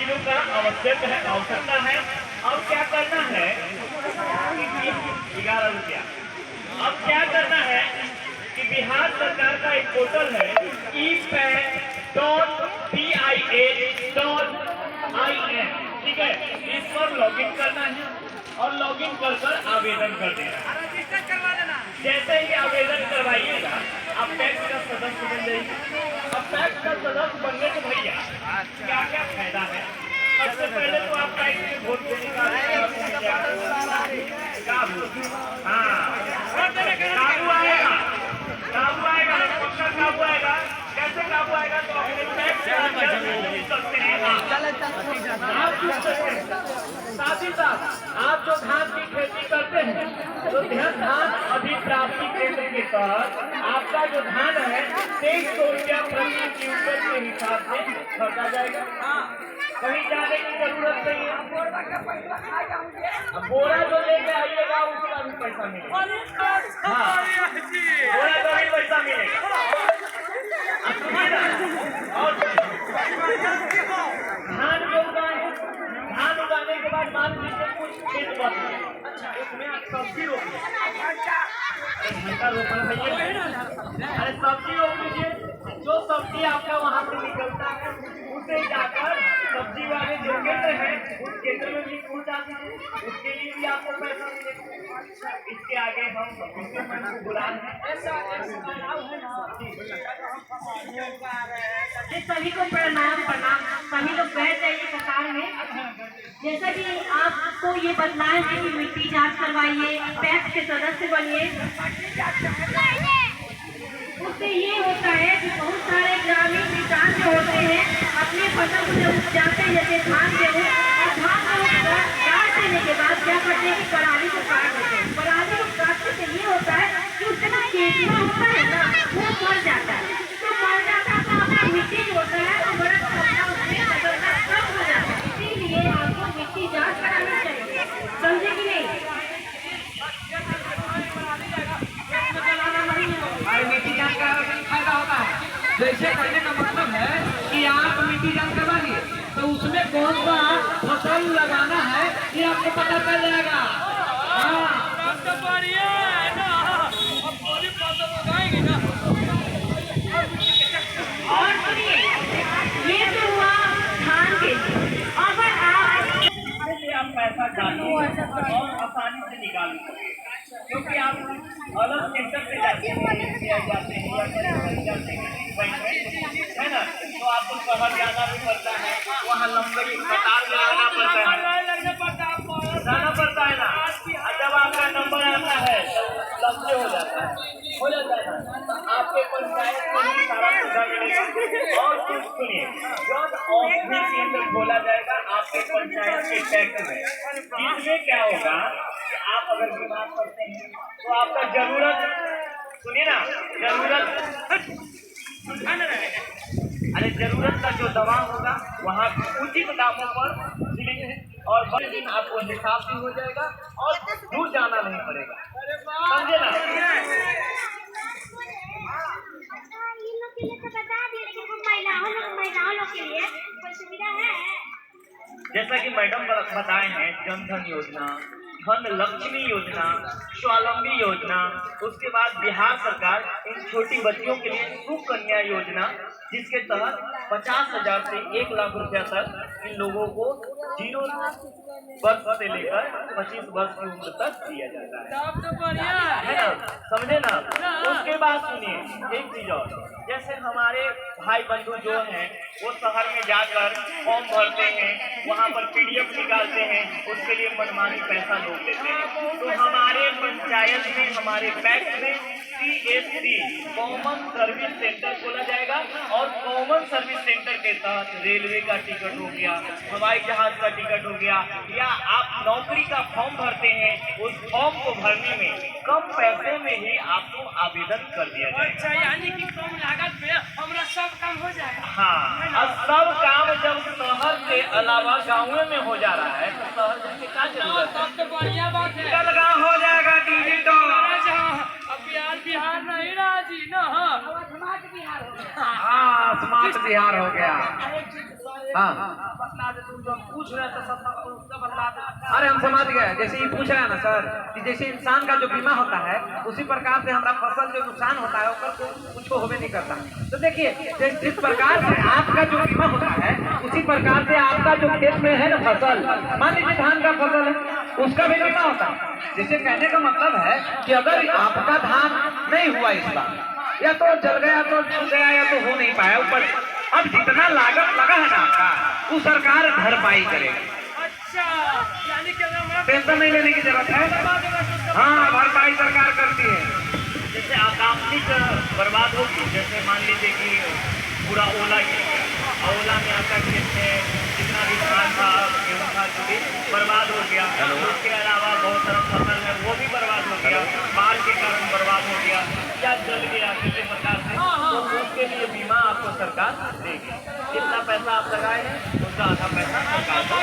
चीजों का आवश्यकता है। अब क्या करना है, 11 रुपया। अब क्या करना है कि बिहार सरकार का एक पोर्टल है epan.pia.in, ठीक है, इस पर लॉगिन करना है और लॉगिन कर आवेदन कर देना। जैसे ही आवेदन करवाइएगा आप पैक्स का सदस्य बन जाइए। अब पैक्स का सदस्य बनने से भैया क्या क्या फायदा है? सबसे पहले तो आप पैक्स में वोट देने का काबू आएगा, पक्का काबू आएगा। कैसे काबू आएगा? तो अपने पैक्स सकते हैं आप। साथ ही साथ आप जो धान की खेती करते हैं तो धान अधिप्राप्ति केंद्र के तहत आपका जो धान है 2300 रुपया प्रति क्विंटल के हिसाब से खरीदा जाएगा। कहीं जाने की जरूरत नहीं है। अब बोरा जो लेके आइएगा उसका भी पैसा मिलेगा। हाँ, बोरा का भी पैसा मिलेगा। और धान उगाने के बाद मान लीजिए कुछ खेत बचा, अच्छा उसमें आप सब्जी रोपिए। घंटा रोपण भैया, अरे सब्जी रोप लीजिए। जो सब्जी आपका वहाँ से निकलता है उसे जाकर सब्जी वाले जो केंद्र है उस केंद्र में भी पहुँचा दीजिए, उसके लिए भी आपको पैसा मिलेगा। इसके आगे हम बुलान है। सभी को प्रणाम। सभी लोग बैठ जाइए कतार में। जैसा कि आपको ये बतलाए हैं कि मिट्टी जांच करवाइए, पैक्स के सदस्य बनिए। उससे ये होता है कि बहुत सारे ग्रामीण किसान जो होते हैं अपने फसल को जब उपजाते हैं जैसे धान गेहूँ, और धान को काट देने के बाद क्या करते हैं कि पराली को काट देते हैं। पराली को काटने से ये होता है कि उसका जो केचुआ होता है ना वो मर जाता है। तो मर जाता है तो आपका मिट्टी जो होता है वो बड़ा कपड़ा उसमें बदलना कम हो जाता है। इसीलिए आपको मिट्टी जाँच करानी चाहिए, समझे कि नहीं? मिट्टी जांच का फायदा होता है। जैसे कहने का मतलब है कि आप मिट्टी जांच करवा लिए तो उसमें कौन सा फसल लगाना है ये आपको पता चल जाएगा। हाँ, तो बढ़िया है ना, अब पूरी फसल उगाएंगे ना। और सुनिए, ये तो हुआ धान के लिए। अगर आप पैसा डालिए और आसानी से निकाल सकते, क्योंकि आप अलग सेंटर से जाते हैं या जाते हैं बैंक में, है ना, तो आपको शहर जाना भी पड़ता है, वहाँ लंबी कतार में जाना पड़ता है ना। जब आपका नंबर आता है तो लंबे हो जाता है आपके पंचायत में भी सारा सुविधा मिलेगा। और सुनिए, जब ऑफिस केंद्र खोला जाएगा आपके पंचायत के टैक्स में, इसमें क्या होगा कि आप अगर बीमार पड़ते हैं तो आपका जरूरत, सुनिए ना, जरूरत का जो दवा होगा वहाँ उचित दामों पर मिलेंगे और बड़े दिन आपको हिसाब भी हो जाएगा और दूर जाना नहीं पड़ेगा, समझे ना। जैसा कि मैडम बताए हैं, जनधन योजना, धन लक्ष्मी योजना, स्वावलंबी योजना, उसके बाद बिहार सरकार इन छोटी बच्चियों के लिए सुकन्या योजना, जिसके तहत 50,000 से 1 लाख रुपया तक इन लोगों को 0 वर्ष से लेकर 25 वर्ष की उम्र तक दिया जाता है ना, समझे ना। उसके बाद सुनिए एक चीज और, जैसे हमारे भाई बंधु जो हैं वो शहर में जाकर फॉर्म भरते हैं, वहाँ पर PDF निकालते हैं, उसके लिए मनमानी पैसा लोग लेते हैं। तो हमारे पंचायत में, हमारे पैक्स में CSC कॉमन सर्विस सेंटर खोला जाएगा और कॉमन सर्विस सेंटर के तहत रेलवे का टिकट हो गया, हवाई जहाज का टिकट हो गया, या आप नौकरी का फॉर्म भरते हैं, उस फॉर्म को भरने में कम पैसे में ही आपको आवेदन कर दिया जाएगा। अच्छा, यानी कि कम लागत में हमारा सब काम हो जाएगा। हाँ, अब सब काम जब शहर के अलावा गाँव में हो जा रहा है तो शहर जाने का जरूरत है। तो बढ़िया बात है, कल गाँव हो जाएगा डिजिटल। अब बिहार नहीं रहा जी ना, हाँ, स्मार्ट बिहार हो गया। हाँ बतला दे, तुम जो पूछ रहे थे सब उसका बतला दे। अरे हम समझ गए, जैसे ये पूछ रहे हैं ना सर कि जैसे इंसान का जो बीमा होता है उसी प्रकार से हमारा फसल जो नुकसान होता है उसका कुछ होवे नहीं करता। तो देखिए जिस प्रकार से आपका जो बीमा होता है उसी प्रकार से आपका जो खेत में है ना फसल, मान लीजिए धान का फसल है उसका भी बीमा होता है। जैसे कहने का मतलब है कि अगर आपका धान नहीं हुआ इस बार, या तो जल गया तो छूट गया या तो हो नहीं पाया ऊपर, अब जितना लागत लगा है ना आपका वो सरकार भरपाई करेगी। अच्छा, यानी कि अगर मैं टेंशन नहीं लेने की जरूरत है। हाँ भरपाई सरकार करती है। जैसे आकस्मिक बर्बाद होगी, जैसे मान लीजिए कि पूरा ओला गिर गया, ओला में आपका खेत में जितना भी धान था गेहूँ था जो भी बर्बाद हो गया, उसके अलावा बहुत सारा फसल है वो भी बर्बाद हो गया, बाढ़ के कारण बर्बाद हो गया या जल गया किसी प्रकार से, तो उसके लिए बीमा आपको सरकार देगी। जितना पैसा आप लगाए हैं उसका आधा पैसा सरकार को।